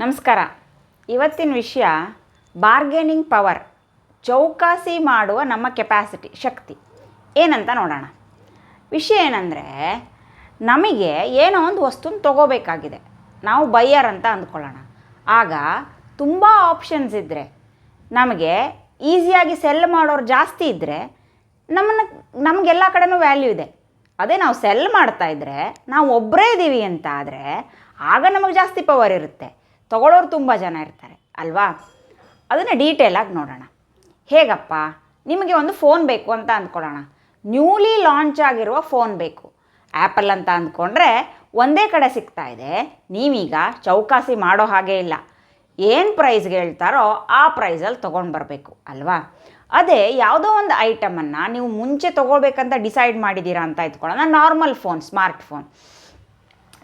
ನಮಸ್ಕಾರ. ಇವತ್ತಿನ ವಿಷಯ ಬಾರ್ಗೇನಿಂಗ್ ಪವರ್, ಚೌಕಾಸಿ ಮಾಡುವ ನಮ್ಮ ಕೆಪಾಸಿಟಿ, ಶಕ್ತಿ ಏನಂತ ನೋಡೋಣ. ವಿಷಯ ಏನಂದರೆ, ನಮಗೆ ಏನೋ ಒಂದು ವಸ್ತುನ ತೊಗೋಬೇಕಾಗಿದೆ, ನಾವು ಬೈಯರ್ ಅಂತ ಅಂದ್ಕೊಳ್ಳೋಣ. ಆಗ ತುಂಬ ಆಪ್ಷನ್ಸ್ ಇದ್ದರೆ, ನಮಗೆ ಈಸಿಯಾಗಿ ಸೆಲ್ ಮಾಡೋರು ಜಾಸ್ತಿ ಇದ್ದರೆ ನಮಗೆಲ್ಲ ಕಡೆನೂ ವ್ಯಾಲ್ಯೂ ಇದೆ. ಅದೇ ನಾವು ಸೆಲ್ ಮಾಡ್ತಾಯಿದ್ರೆ ನಾವು ಒಬ್ಬರೇ ಇದ್ದೀವಿ ಅಂತ ಆದರೆ ಆಗ ನಮಗೆ ಜಾಸ್ತಿ ಪವರ್ ಇರುತ್ತೆ, ತೊಗೊಳ್ಳೋರು ತುಂಬ ಜನ ಇರ್ತಾರೆ ಅಲ್ವಾ. ಅದನ್ನು ಡೀಟೇಲಾಗಿ ನೋಡೋಣ. ಹೇಗಪ್ಪ, ನಿಮಗೆ ಒಂದು ಫೋನ್ ಬೇಕು ಅಂತ ಅಂದ್ಕೊಳ್ಳೋಣ. ನ್ಯೂಲಿ ಲಾಂಚ್ ಆಗಿರುವ ಫೋನ್ ಬೇಕು. ಆ್ಯಪಲ್ ಅಂತ ಅಂದ್ಕೊಂಡ್ರೆ ಒಂದೇ ಕಡೆ ಸಿಗ್ತಾ ಇದೆ. ನೀವೀಗ ಚೌಕಾಸಿ ಮಾಡೋ ಹಾಗೆ ಇಲ್ಲ, ಏನು ಪ್ರೈಸ್ಗೆ ಹೇಳ್ತಾರೋ ಆ ಪ್ರೈಸಲ್ಲಿ ತೊಗೊಂಡು ಬರಬೇಕು ಅಲ್ವಾ. ಅದೇ ಯಾವುದೋ ಒಂದು ಐಟಮನ್ನು ನೀವು ಮುಂಚೆ ತೊಗೊಳ್ಬೇಕಂತ ಡಿಸೈಡ್ ಮಾಡಿದ್ದೀರಾ ಅಂತ ಇಟ್ಕೊಳ್ಳೋಣ. ನಾರ್ಮಲ್ ಫೋನ್, ಸ್ಮಾರ್ಟ್ ಫೋನ್,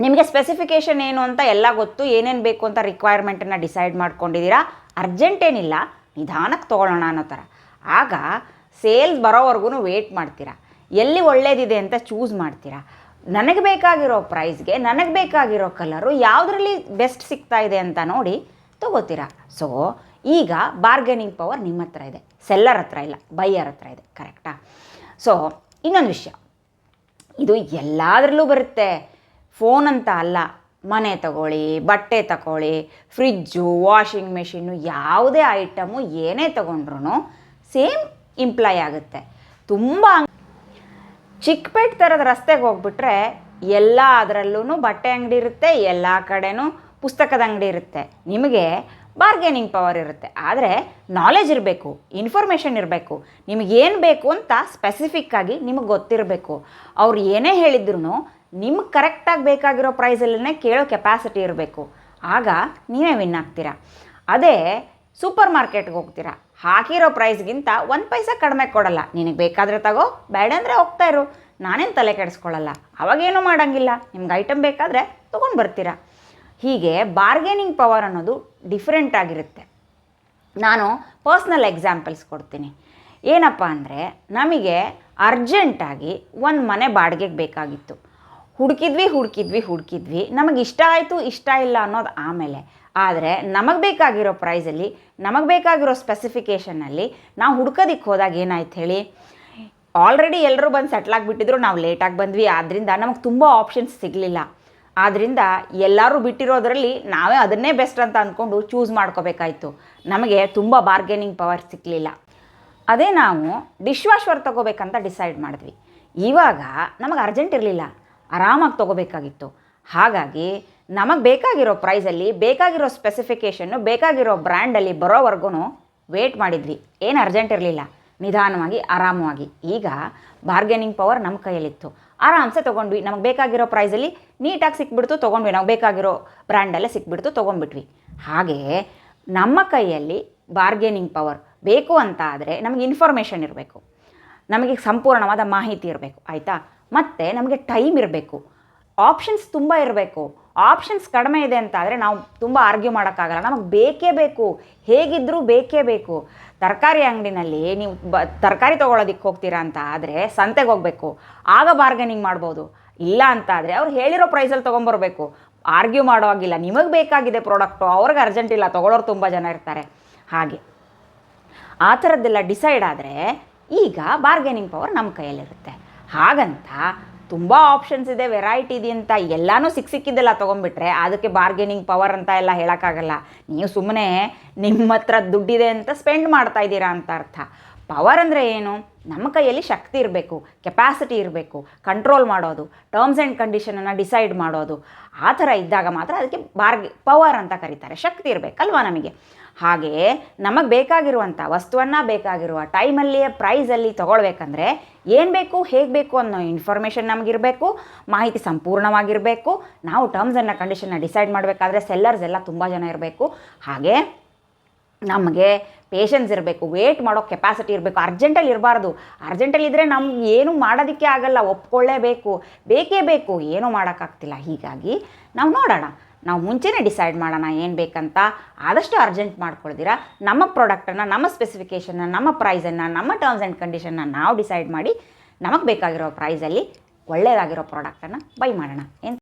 ನಿಮಗೆ ಸ್ಪೆಸಿಫಿಕೇಷನ್ ಏನು ಅಂತ ಎಲ್ಲ ಗೊತ್ತು, ಏನೇನು ಬೇಕು ಅಂತ ರಿಕ್ವೈರ್ಮೆಂಟನ್ನು ಡಿಸೈಡ್ ಮಾಡ್ಕೊಂಡಿದ್ದೀರಾ. ಅರ್ಜೆಂಟ್ ಏನಿಲ್ಲ, ನಿಧಾನಕ್ಕೆ ತೊಗೊಳ್ಳೋಣ ಅನ್ನೋ ಥರ. ಆಗ ಸೇಲ್ಸ್ ಬರೋವರೆಗೂ ವೇಟ್ ಮಾಡ್ತೀರಾ, ಎಲ್ಲಿ ಒಳ್ಳೇದಿದೆ ಅಂತ ಚೂಸ್ ಮಾಡ್ತೀರಾ. ನನಗೆ ಬೇಕಾಗಿರೋ ಪ್ರೈಸ್ಗೆ, ನನಗೆ ಬೇಕಾಗಿರೋ ಕಲರು ಯಾವುದರಲ್ಲಿ ಬೆಸ್ಟ್ ಸಿಗ್ತಾ ಇದೆ ಅಂತ ನೋಡಿ ತೊಗೋತೀರಾ. ಸೊ ಈಗ ಬಾರ್ಗೇನಿಂಗ್ ಪವರ್ ನಿಮ್ಮ ಹತ್ರ ಇದೆ, ಸೆಲ್ಲರ್ ಹತ್ರ ಇಲ್ಲ, ಬೈಯರ್ ಹತ್ರ ಇದೆ. ಕರೆಕ್ಟಾ? ಸೊ ಇನ್ನೊಂದು ವಿಷಯ, ಇದು ಎಲ್ಲದರಲ್ಲೂ ಬರುತ್ತೆ. ಫೋನ್ ಅಂತ ಅಲ್ಲ, ಮನೆ ತಗೊಳ್ಳಿ, ಬಟ್ಟೆ ತಗೊಳ್ಳಿ, ಫ್ರಿಜ್ಜು, ವಾಷಿಂಗ್ ಮೆಷಿನ್ನು, ಯಾವುದೇ ಐಟಮು ಏನೇ ತೊಗೊಂಡ್ರೂ ಸೇಮ್ ಇಂಪ್ಲಾಯ್ ಆಗುತ್ತೆ. ತುಂಬ ಚಿಕ್ಕಪೇಟೆ ಥರದ ರಸ್ತೆಗೆ ಹೋಗ್ಬಿಟ್ರೆ ಎಲ್ಲ ಅದರಲ್ಲೂ ಬಟ್ಟೆ ಅಂಗಡಿ ಇರುತ್ತೆ, ಎಲ್ಲ ಕಡೆನೂ ಪುಸ್ತಕದ ಅಂಗಡಿ ಇರುತ್ತೆ. ನಿಮಗೆ ಬಾರ್ಗೇನಿಂಗ್ ಪವರ್ ಇರುತ್ತೆ. ಆದರೆ ನಾಲೆಜ್ ಇರಬೇಕು, ಇನ್ಫಾರ್ಮೇಷನ್ ಇರಬೇಕು. ನಿಮಗೇನು ಬೇಕು ಅಂತ ಸ್ಪೆಸಿಫಿಕ್ಕಾಗಿ ನಿಮಗೆ ಗೊತ್ತಿರಬೇಕು. ಅವ್ರು ಏನೇ ಹೇಳಿದ್ರು ನಿಮ್ಗೆ ಕರೆಕ್ಟಾಗಿ ಬೇಕಾಗಿರೋ ಪ್ರೈಸಲ್ಲೇ ಕೇಳೋ ಕೆಪಾಸಿಟಿ ಇರಬೇಕು. ಆಗ ನೀವೇ ವಿನ್ ಆಗ್ತೀರಾ. ಅದೇ ಸೂಪರ್ ಮಾರ್ಕೆಟ್ಗೆ ಹೋಗ್ತೀರಾ, ಹಾಕಿರೋ ಪ್ರೈಸ್ಗಿಂತ 1 ಪೈಸೆ ಕಡಿಮೆ ಕೊಡಲ್ಲ. ನಿನಗೆ ಬೇಕಾದರೆ ತಗೋ, ಬೇಡ ಅಂದರೆ ಹೋಗ್ತಾ ಇರು, ನಾನೇನು ತಲೆ ಕೆಡಿಸ್ಕೊಳ್ಳಲ್ಲ, ಅವಾಗೇನೂ ಮಾಡೋಂಗಿಲ್ಲ. ನಿಮ್ಗೆ ಐಟಮ್ ಬೇಕಾದರೆ ತೊಗೊಂಡು ಬರ್ತೀರಾ. ಹೀಗೆ ಬಾರ್ಗೇನಿಂಗ್ ಪವರ್ ಅನ್ನೋದು ಡಿಫ್ರೆಂಟ್ ಆಗಿರುತ್ತೆ. ನಾನು ಪರ್ಸ್ನಲ್ ಎಕ್ಸಾಂಪಲ್ಸ್ ಕೊಡ್ತೀನಿ. ಏನಪ್ಪ ಅಂದರೆ, ನಮಗೆ ಅರ್ಜೆಂಟಾಗಿ ಒಂದು ಮನೆ ಬಾಡಿಗೆಗೆ ಬೇಕಾಗಿತ್ತು. ಹುಡುಕಿದ್ವಿ, ನಮಗೆ ಇಷ್ಟ ಆಯಿತು, ಇಷ್ಟ ಇಲ್ಲ ಅನ್ನೋದು ಆಮೇಲೆ. ಆದರೆ ನಮಗೆ ಬೇಕಾಗಿರೋ ಪ್ರೈಸಲ್ಲಿ, ನಮಗೆ ಬೇಕಾಗಿರೋ ಸ್ಪೆಸಿಫಿಕೇಷನ್ನಲ್ಲಿ ನಾವು ಹುಡ್ಕೋದಕ್ಕೆ ಹೋದಾಗ ಏನಾಯ್ತು ಹೇಳಿ, ಆಲ್ರೆಡಿ ಎಲ್ಲರೂ ಬಂದು ಸೆಟ್ಲಾಗಿಬಿಟ್ಟಿದ್ರು, ನಾವು ಲೇಟಾಗಿ ಬಂದ್ವಿ. ಆದ್ದರಿಂದ ನಮಗೆ ತುಂಬ ಆಪ್ಷನ್ಸ್ ಸಿಗಲಿಲ್ಲ. ಆದ್ದರಿಂದ ಎಲ್ಲರೂ ಬಿಟ್ಟಿರೋದ್ರಲ್ಲಿ ನಾವೇ ಅದನ್ನೇ ಬೆಸ್ಟ್ ಅಂತ ಅಂದ್ಕೊಂಡು ಚೂಸ್ ಮಾಡ್ಕೋಬೇಕಾಯ್ತು. ನಮಗೆ ತುಂಬ ಬಾರ್ಗೇನಿಂಗ್ ಪವರ್ ಸಿಕ್ಕಲಿಲ್ಲ. ಅದೇ ನಾವು ಡಿಶ್ ವಾಷರ್ ತೊಗೋಬೇಕಂತ ಡಿಸೈಡ್ ಮಾಡಿದ್ವಿ. ಇವಾಗ ನಮಗೆ ಅರ್ಜೆಂಟ್ ಇರಲಿಲ್ಲ, ಆರಾಮಾಗಿ ತೊಗೋಬೇಕಾಗಿತ್ತು. ಹಾಗಾಗಿ ನಮಗೆ ಬೇಕಾಗಿರೋ ಪ್ರೈಸಲ್ಲಿ, ಬೇಕಾಗಿರೋ ಸ್ಪೆಸಿಫಿಕೇಷನ್ನು, ಬೇಕಾಗಿರೋ ಬ್ರ್ಯಾಂಡಲ್ಲಿ ಬರೋವರೆಗೂ ವೇಟ್ ಮಾಡಿದ್ವಿ. ಏನು ಅರ್ಜೆಂಟ್ ಇರಲಿಲ್ಲ, ನಿಧಾನವಾಗಿ ಆರಾಮವಾಗಿ. ಈಗ ಬಾರ್ಗೇನಿಂಗ್ ಪವರ್ ನಮ್ಮ ಕೈಯಲ್ಲಿತ್ತು, ಆರಾಮ್ಸೆ ತೊಗೊಂಡ್ವಿ. ನಮಗೆ ಬೇಕಾಗಿರೋ ಪ್ರೈಸಲ್ಲಿ ನೀಟಾಗಿ ಸಿಕ್ಬಿಡ್ತು, ತೊಗೊಂಡ್ವಿ. ನಾವು ಬೇಕಾಗಿರೋ ಬ್ರ್ಯಾಂಡಲ್ಲೇ ಸಿಕ್ಬಿಡ್ತು, ತೊಗೊಂಡ್ಬಿಟ್ವಿ. ಹಾಗೇ ನಮ್ಮ ಕೈಯಲ್ಲಿ ಬಾರ್ಗೇನಿಂಗ್ ಪವರ್ ಬೇಕು ಅಂತ ಆದರೆ ನಮಗೆ ಇನ್ಫಾರ್ಮೇಷನ್ ಇರಬೇಕು, ನಮಗೆ ಸಂಪೂರ್ಣವಾದ ಮಾಹಿತಿ ಇರಬೇಕು, ಆಯಿತಾ. ಮತ್ತು ನಮಗೆ ಟೈಮ್ ಇರಬೇಕು, ಆಪ್ಷನ್ಸ್ ತುಂಬ ಇರಬೇಕು. ಆಪ್ಷನ್ಸ್ ಕಡಿಮೆ ಇದೆ ಅಂತ ಆದರೆ ನಾವು ತುಂಬ ಆರ್ಗ್ಯೂ ಮಾಡೋಕ್ಕಾಗಲ್ಲ, ನಮಗೆ ಬೇಕೇ ಬೇಕು, ಹೇಗಿದ್ದರೂ ಬೇಕೇ ಬೇಕು. ತರಕಾರಿ ಅಂಗಡಿನಲ್ಲಿ ನೀವು ತರಕಾರಿ ತೊಗೊಳೋದಕ್ಕೆ ಹೋಗ್ತೀರಾ ಅಂತ ಆದರೆ ಸಂತೆಗೆ ಹೋಗಬೇಕು, ಆಗ ಬಾರ್ಗೇನಿಂಗ್ ಮಾಡ್ಬೋದು. ಇಲ್ಲ ಅಂತ ಆದರೆ ಅವ್ರು ಹೇಳಿರೋ ಪ್ರೈಸಲ್ಲಿ ತೊಗೊಂಬರ್ಬೇಕು, ಆರ್ಗ್ಯೂ ಮಾಡೋ ಆಗಿಲ್ಲ. ನಿಮಗೆ ಬೇಕಾಗಿದೆ ಪ್ರಾಡಕ್ಟು, ಅವ್ರಿಗೆ ಅರ್ಜೆಂಟ್ ಇಲ್ಲ, ತೊಗೊಳೋರು ತುಂಬ ಜನ ಇರ್ತಾರೆ. ಹಾಗೆ ಆ ಥರದ್ದೆಲ್ಲ ಡಿಸೈಡ್ ಆದರೆ ಈಗ ಬಾರ್ಗೇನಿಂಗ್ ಪವರ್ ನಮ್ಮ ಕೈಯಲ್ಲಿರುತ್ತೆ. ಹಾಗಂತ ತುಂಬ ಆಪ್ಷನ್ಸ್ ಇದೆ, ವೆರೈಟಿ ಇದೆ ಅಂತ ಎಲ್ಲನೂ ಸಿಕ್ಕಿದ್ದೆಲ್ಲ ತೊಗೊಂಡ್ಬಿಟ್ರೆ ಅದಕ್ಕೆ ಬಾರ್ಗೇನಿಂಗ್ ಪವರ್ ಅಂತ ಎಲ್ಲ ಹೇಳೋಕ್ಕಾಗಲ್ಲ. ನೀವು ಸುಮ್ಮನೆ ನಿಮ್ಮ ಹತ್ರ ದುಡ್ಡಿದೆ ಅಂತ ಸ್ಪೆಂಡ್ ಮಾಡ್ತಾ ಇದ್ದೀರಾ ಅಂತ ಅರ್ಥ. ಪವರ್ ಅಂದರೆ ಏನು? ನಮ್ಮ ಕೈಯಲ್ಲಿ ಶಕ್ತಿ ಇರಬೇಕು, ಕೆಪಾಸಿಟಿ ಇರಬೇಕು, ಕಂಟ್ರೋಲ್ ಮಾಡೋದು, ಟರ್ಮ್ಸ್ ಆ್ಯಂಡ್ ಕಂಡೀಷನನ್ನು ಡಿಸೈಡ್ ಮಾಡೋದು. ಆ ಥರ ಇದ್ದಾಗ ಮಾತ್ರ ಅದಕ್ಕೆ ಪವರ್ ಅಂತ ಕರೀತಾರೆ. ಶಕ್ತಿ ಇರಬೇಕಲ್ವಾ ನಮಗೆ. ಹಾಗೆಯೇ ನಮಗೆ ಬೇಕಾಗಿರುವಂಥ ವಸ್ತುವನ್ನು ಬೇಕಾಗಿರುವ ಟೈಮಲ್ಲಿಯೇ ಪ್ರೈಸಲ್ಲಿ ತೊಗೊಳ್ಬೇಕಂದ್ರೆ ಏನು ಬೇಕು, ಹೇಗೆ ಬೇಕು ಅನ್ನೋ ಇನ್ಫಾರ್ಮೇಷನ್ ನಮಗಿರಬೇಕು, ಮಾಹಿತಿ ಸಂಪೂರ್ಣವಾಗಿರಬೇಕು. ನಾವು ಟರ್ಮ್ಸ್ ಆ್ಯಂಡ್ ಕಂಡೀಷನ್ನ ಡಿಸೈಡ್ ಮಾಡಬೇಕಾದ್ರೆ ಸೆಲ್ಲರ್ಸ್ ಎಲ್ಲ ತುಂಬ ಜನ ಇರಬೇಕು. ಹಾಗೆ ನಮಗೆ ಪೇಷನ್ಸ್ ಇರಬೇಕು, ವೇಟ್ ಮಾಡೋ ಕೆಪಾಸಿಟಿ ಇರಬೇಕು. ಅರ್ಜೆಂಟಲ್ಲಿ ಇರಬಾರ್ದು. ಅರ್ಜೆಂಟಲ್ಲಿದ್ದರೆ ನಮ್ಗೆ ಏನೂ ಮಾಡೋದಕ್ಕೆ ಆಗಲ್ಲ, ಒಪ್ಕೊಳ್ಳೇಬೇಕು, ಬೇಕೇ ಬೇಕು, ಏನೂ ಮಾಡೋಕ್ಕಾಗ್ತಿಲ್ಲ. ಹೀಗಾಗಿ ನಾವು ನೋಡೋಣ, ನಾವು ಮುಂಚೆನೇ ಡಿಸೈಡ್ ಮಾಡೋಣ ಏನು ಬೇಕಂತ. ಆದಷ್ಟು ಅರ್ಜೆಂಟ್ ಮಾಡ್ಕೊಳ್ದಿರ ನಮ್ಮ ಪ್ರಾಡಕ್ಟನ್ನು, ನಮ್ಮ ಸ್ಪೆಸಿಫಿಕೇಷನ್ನ, ನಮ್ಮ ಪ್ರೈಸನ್ನು, ನಮ್ಮ ಟರ್ಮ್ಸ್ ಆ್ಯಂಡ್ ಕಂಡೀಷನ್ನ ನಾವು ಡಿಸೈಡ್ ಮಾಡಿ ನಮಗೆ ಬೇಕಾಗಿರೋ ಪ್ರೈಸಲ್ಲಿ ಒಳ್ಳೆಯದಾಗಿರೋ ಪ್ರಾಡಕ್ಟನ್ನು ಬೈ ಮಾಡೋಣ. ಏನು